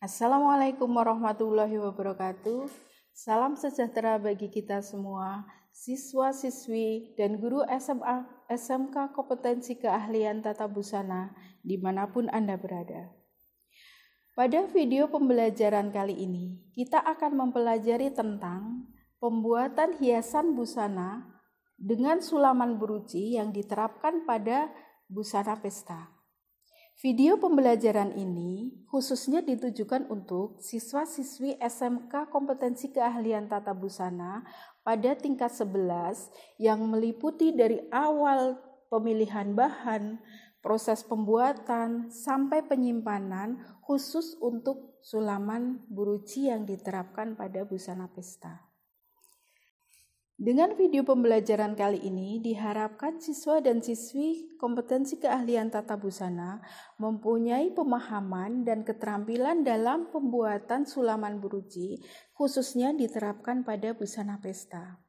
Assalamualaikum warahmatullahi wabarakatuh. Salam sejahtera bagi kita semua, siswa-siswi dan guru SMA, SMK Kompetensi Keahlian Tata Busana dimanapun Anda berada. Pada video pembelajaran kali ini, kita akan mempelajari tentang pembuatan hiasan busana dengan sulaman buruci yang diterapkan pada busana pesta. Video pembelajaran ini khususnya ditujukan untuk siswa-siswi SMK Kompetensi Keahlian Tata Busana pada tingkat 11 yang meliputi dari awal pemilihan bahan, proses pembuatan, sampai penyimpanan khusus untuk sulaman buruci yang diterapkan pada busana pesta. Dengan video pembelajaran kali ini, diharapkan siswa dan siswi kompetensi keahlian tata busana mempunyai pemahaman dan keterampilan dalam pembuatan sulaman buruci, khususnya diterapkan pada busana pesta.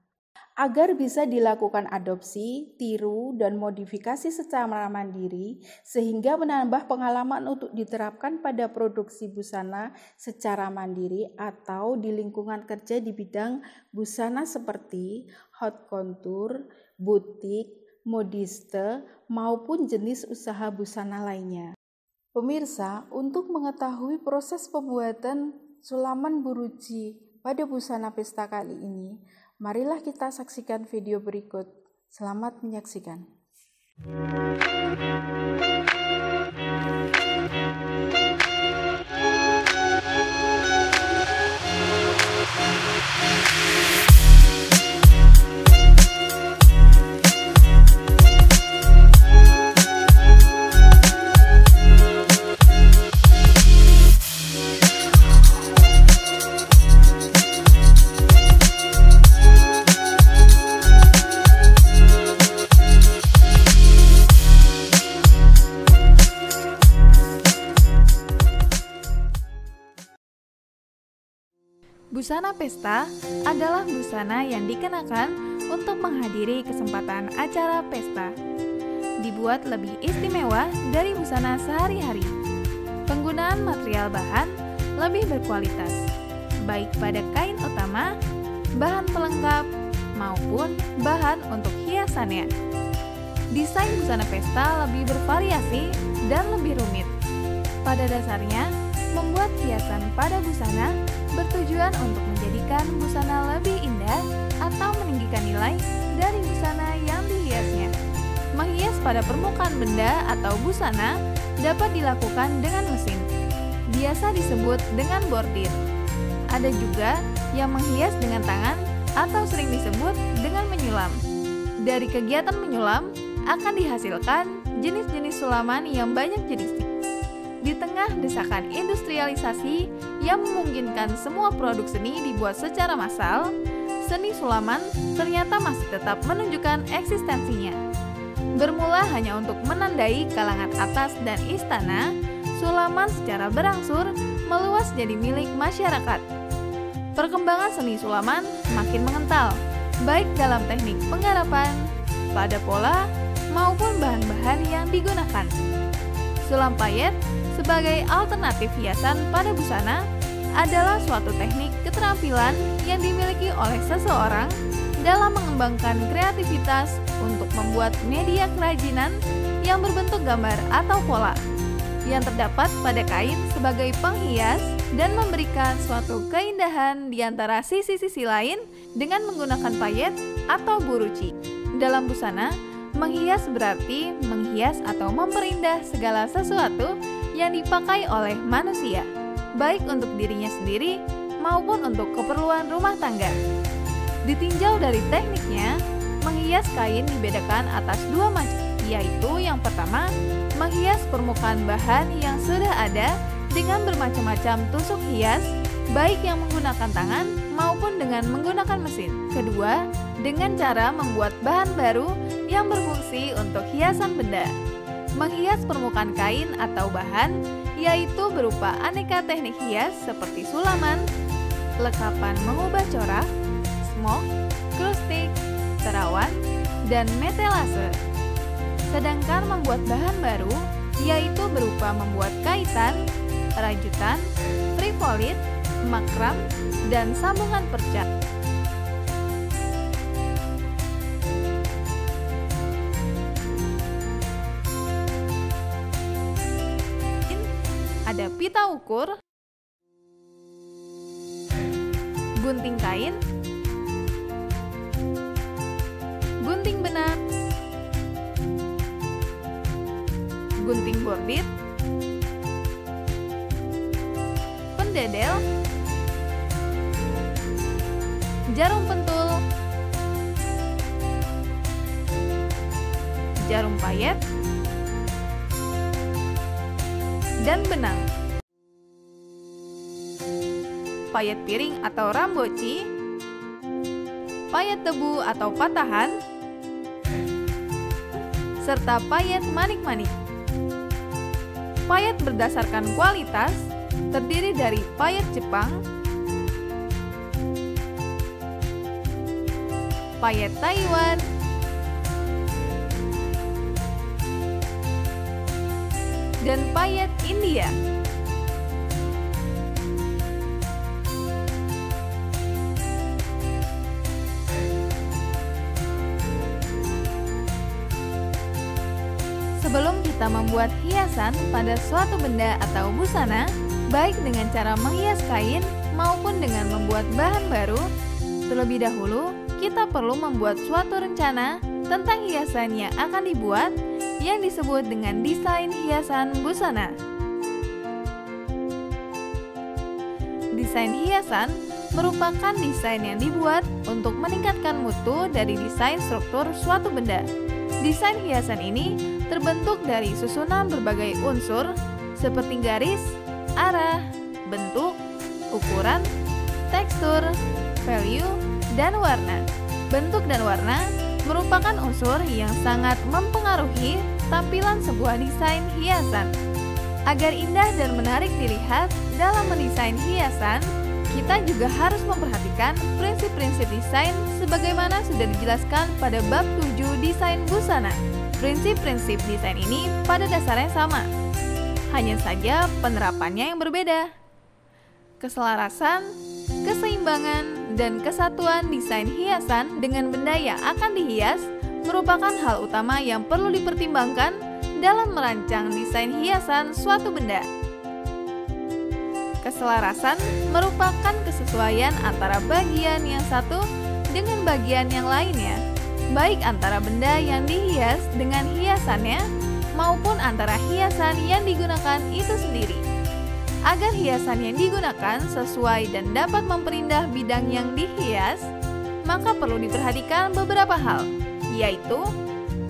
Agar bisa dilakukan adopsi, tiru, dan modifikasi secara mandiri, sehingga menambah pengalaman untuk diterapkan pada produksi busana secara mandiri atau di lingkungan kerja di bidang busana seperti haute couture, butik, modiste, maupun jenis usaha busana lainnya. Pemirsa, untuk mengetahui proses pembuatan sulaman buruci pada busana pesta kali ini, marilah kita saksikan video berikut. Selamat menyaksikan. Busana pesta adalah busana yang dikenakan untuk menghadiri kesempatan acara pesta. Dibuat lebih istimewa dari busana sehari-hari. Penggunaan material bahan lebih berkualitas, baik pada kain utama, bahan pelengkap, maupun bahan untuk hiasannya. Desain busana pesta lebih bervariasi dan lebih rumit. Pada dasarnya, membuat hiasan pada busana bertujuan untuk menjadikan busana lebih indah atau meninggikan nilai dari busana yang dihiasnya. Menghias pada permukaan benda atau busana dapat dilakukan dengan mesin, biasa disebut dengan bordir. Ada juga yang menghias dengan tangan atau sering disebut dengan menyulam. Dari kegiatan menyulam akan dihasilkan jenis-jenis sulaman yang banyak jenisnya. Di tengah desakan industrialisasi yang memungkinkan semua produk seni dibuat secara massal, seni sulaman ternyata masih tetap menunjukkan eksistensinya. Bermula hanya untuk menandai kalangan atas dan istana, sulaman secara berangsur meluas jadi milik masyarakat. Perkembangan seni sulaman makin mengental, baik dalam teknik penggarapan, pada pola, maupun bahan-bahan yang digunakan. Sulam payet sebagai alternatif hiasan pada busana adalah suatu teknik keterampilan yang dimiliki oleh seseorang dalam mengembangkan kreativitas untuk membuat media kerajinan yang berbentuk gambar atau pola yang terdapat pada kain sebagai penghias dan memberikan suatu keindahan di antara sisi-sisi lain dengan menggunakan payet atau buruci. Dalam busana, menghias berarti menghias atau memperindah segala sesuatu yang dipakai oleh manusia, baik untuk dirinya sendiri maupun untuk keperluan rumah tangga. Ditinjau dari tekniknya, menghias kain dibedakan atas dua macam, yaitu yang pertama, menghias permukaan bahan yang sudah ada dengan bermacam-macam tusuk hias, baik yang menggunakan tangan maupun dengan menggunakan mesin. Kedua, dengan cara membuat bahan baru yang berfungsi untuk hiasan benda. Menghias permukaan kain atau bahan, yaitu berupa aneka teknik hias seperti sulaman, lekapan mengubah corak, smock, krustik, terawan, dan metelase. Sedangkan membuat bahan baru, yaitu berupa membuat kaitan, rajutan, free polipolid, makram, dan sambungan perca. Ada pita ukur, gunting kain, gunting benang, gunting bordir, pendedel, jarum pentul, jarum payet, dan benang. Payet piring atau ramboci, payet tebu atau patahan, serta payet manik-manik. Payet berdasarkan kualitas terdiri dari payet Jepang, payet Taiwan, dan payet India. Sebelum kita membuat hiasan pada suatu benda atau busana, baik dengan cara menghias kain maupun dengan membuat bahan baru, terlebih dahulu kita perlu membuat suatu rencana tentang hiasan yang akan dibuat yang disebut dengan desain hiasan busana. Desain hiasan merupakan desain yang dibuat untuk meningkatkan mutu dari desain struktur suatu benda. Desain hiasan ini terbentuk dari susunan berbagai unsur seperti garis, arah, bentuk, ukuran, tekstur, value, dan warna. Bentuk dan warna merupakan unsur yang sangat mempengaruhi tampilan sebuah desain hiasan. Agar indah dan menarik dilihat dalam mendesain hiasan, kita juga harus memperhatikan prinsip-prinsip desain sebagaimana sudah dijelaskan pada bab 7 desain busana. Prinsip-prinsip desain ini pada dasarnya sama, hanya saja penerapannya yang berbeda. Keselarasan, keseimbangan, dan kesatuan desain hiasan dengan benda yang akan dihias merupakan hal utama yang perlu dipertimbangkan dalam merancang desain hiasan suatu benda. Keselarasan merupakan kesesuaian antara bagian yang satu dengan bagian yang lainnya, baik antara benda yang dihias dengan hiasannya maupun antara hiasan yang digunakan itu sendiri. Agar hiasan yang digunakan sesuai dan dapat memperindah bidang yang dihias, maka perlu diperhatikan beberapa hal, yaitu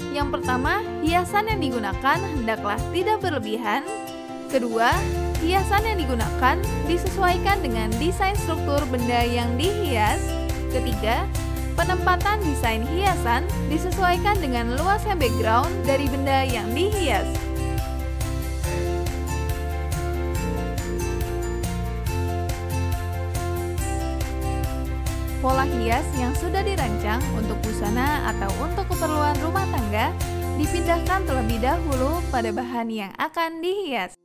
yang pertama, hiasan yang digunakan hendaklah tidak berlebihan. Kedua, hiasan yang digunakan disesuaikan dengan desain struktur benda yang dihias. Ketiga, penempatan desain hiasan disesuaikan dengan luasnya background dari benda yang dihias. Pola hias yang sudah dirancang untuk busana atau untuk keperluan rumah tangga dipindahkan terlebih dahulu pada bahan yang akan dihias.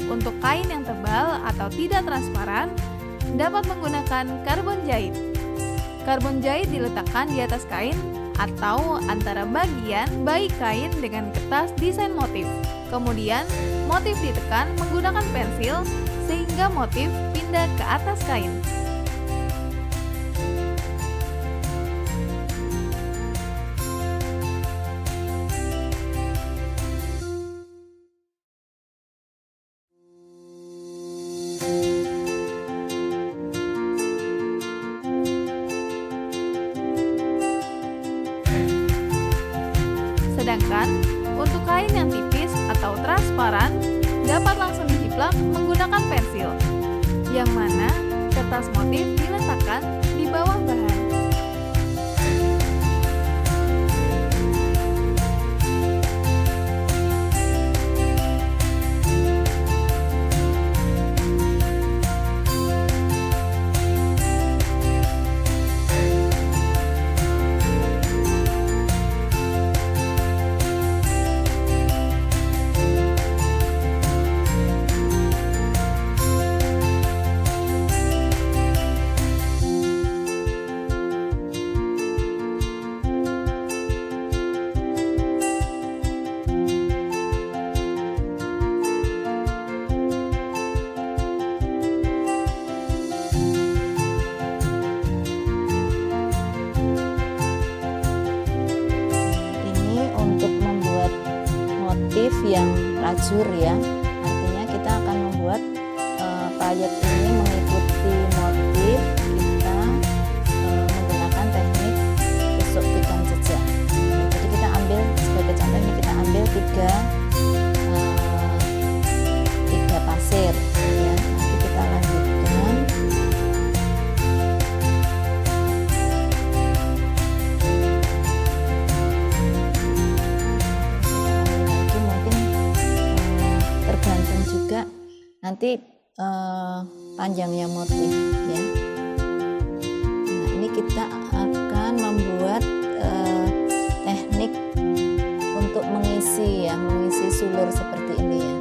Untuk kain yang tebal atau tidak transparan, dapat menggunakan karbon jahit. Karbon jahit diletakkan di atas kain atau antara bagian baik kain dengan kertas desain motif. Kemudian, motif ditekan menggunakan pensil sehingga motif pindah ke atas kain. Sedangkan untuk kain yang tipis atau transparan dapat langsung dijiplak menggunakan pensil, yang mana kertas motif diletakkan di bawah bahan. lajur ya. Artinya kita akan membuat payet ini mengikuti motif, kita menggunakan teknik tusuk tikam jejak. Jadi kita ambil sebagai contoh ini, kita ambil tiga pasir ya. Nanti kita lanjutkan. Lagi mungkin tergantung juga nanti panjangnya motif ya. Nah, ini kita akan membuat teknik untuk mengisi sulur seperti ini ya.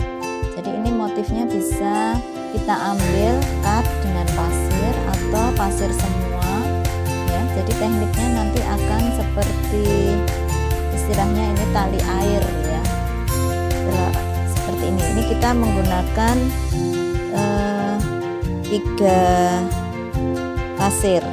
Jadi ini motifnya bisa kita ambil cut dengan pasir atau pasir semua ya. Jadi tekniknya nanti akan seperti istilahnya ini tali air ya. Seperti ini. Ini kita menggunakan 3 pasir.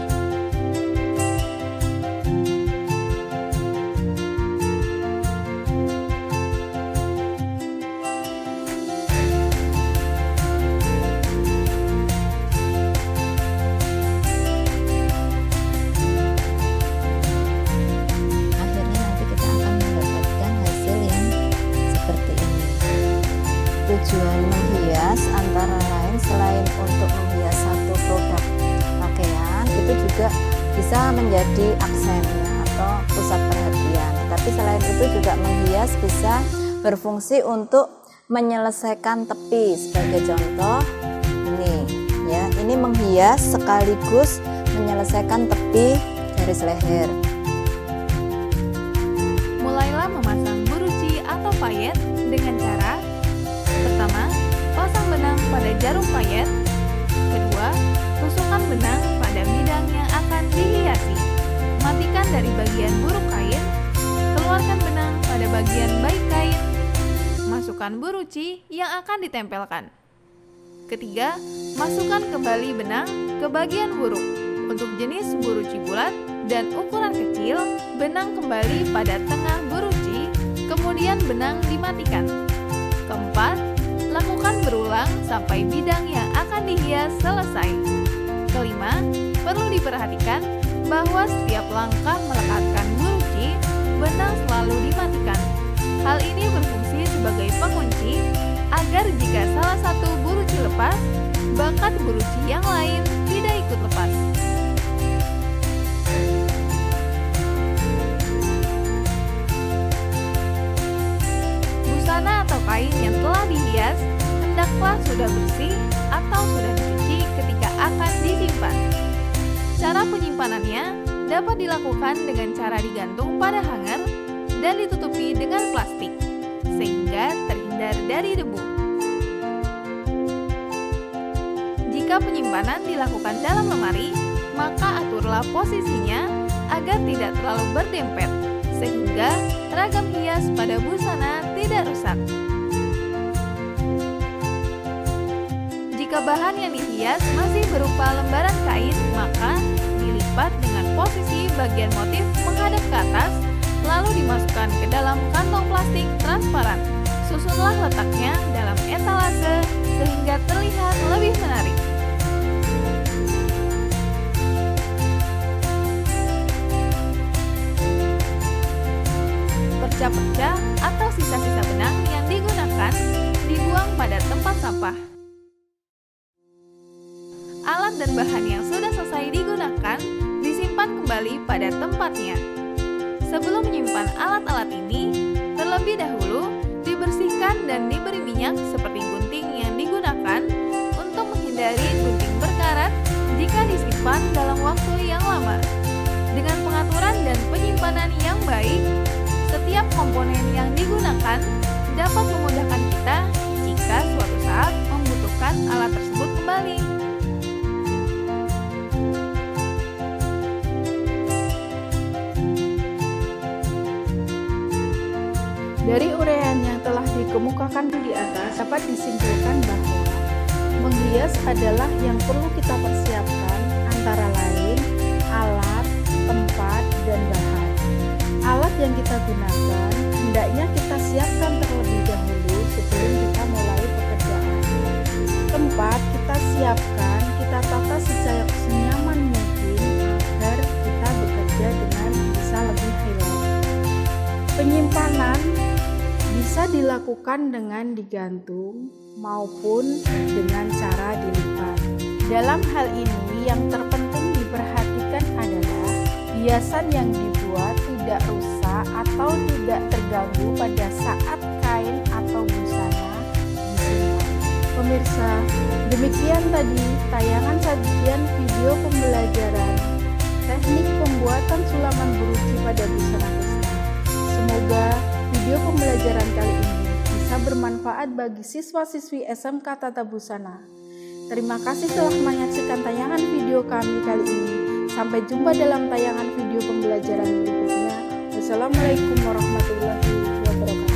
Tujuan menghias antara lain selain untuk menghias satu produk pakaian, itu juga bisa menjadi aksennya atau pusat perhatian. Tapi selain itu juga menghias bisa berfungsi untuk menyelesaikan tepi. Sebagai contoh ini ya, ini menghias sekaligus menyelesaikan tepi garis leher. Mulailah memasang buruci atau payet dengan cara: pertama, pasang benang pada jarum payet. Kedua, tusukkan benang pada bidang yang akan dihiasi. Matikan dari bagian buruk kain. Keluarkan benang pada bagian baik kain. Masukkan buruci yang akan ditempelkan. Ketiga, masukkan kembali benang ke bagian buruk. Untuk jenis buruci bulat dan ukuran kecil, benang kembali pada tengah buruci, kemudian benang dimatikan. Keempat, lakukan berulang sampai bidang yang akan dihias selesai. Kelima, perlu diperhatikan bahwa setiap langkah melekatkan buruci, benang selalu dimatikan. Hal ini berfungsi sebagai pengunci agar jika salah satu buruci lepas, bakat buruci yang lain tidak ikut lepas. Busana atau kain yang telah dihias hendaklah sudah bersih atau sudah dicuci ketika akan disimpan. Cara penyimpanannya dapat dilakukan dengan cara digantung pada hanger dan ditutupi dengan plastik sehingga terhindar dari debu. Jika penyimpanan dilakukan dalam lemari, maka aturlah posisinya agar tidak terlalu berdempet sehingga ragam hias pada busana tidak rusak. Jika bahan yang dihias masih berupa lembaran kain, maka dilipat dengan posisi bagian motif menghadap ke atas, lalu dimasukkan ke dalam kantong plastik transparan. Susunlah letaknya dalam etalase sehingga terlihat lebih menarik. Perca-perca atau sisa-sisa benang yang digunakan dibuang pada tempat sampah. Alat dan bahan yang sudah selesai digunakan disimpan kembali pada tempatnya. Sebelum menyimpan alat-alat ini, terlebih dahulu dibersihkan dan diberi minyak seperti gunting yang digunakan untuk menghindari gunting berkarat jika disimpan dalam waktu yang lama. Dengan pengaturan dan penyimpanan yang baik, setiap komponen yang digunakan dapat memudahkan kita jika suatu saat membutuhkan alat tersebut kembali. Dari uraian yang telah dikemukakan di atas, dapat disimpulkan bahwa menghias adalah yang perlu kita persiapkan antara lain alat, tempat, dan bahan. Alat yang kita gunakan hendaknya kita siapkan terlebih dahulu sebelum kita mulai pekerjaan. Tempat kita siapkan, kita tata senyaman mungkin agar kita bekerja dengan bisa lebih rileks. Penyimpanan bisa dilakukan dengan digantung maupun dengan cara dilipat. Dalam hal ini yang terpenting diperhatikan adalah hiasan yang dibuat tidak rusak atau tidak terganggu pada saat kain atau busana disimpan. Pemirsa, demikian tadi tayangan sajian video pembelajaran teknik pembuatan sulaman guruci pada busana pesta. Semoga video pembelajaran kali ini bisa bermanfaat bagi siswa-siswi SMK Tata Busana. Terima kasih telah menyaksikan tayangan video kami kali ini. Sampai jumpa dalam tayangan video pembelajaran berikutnya. Wassalamualaikum warahmatullahi wabarakatuh.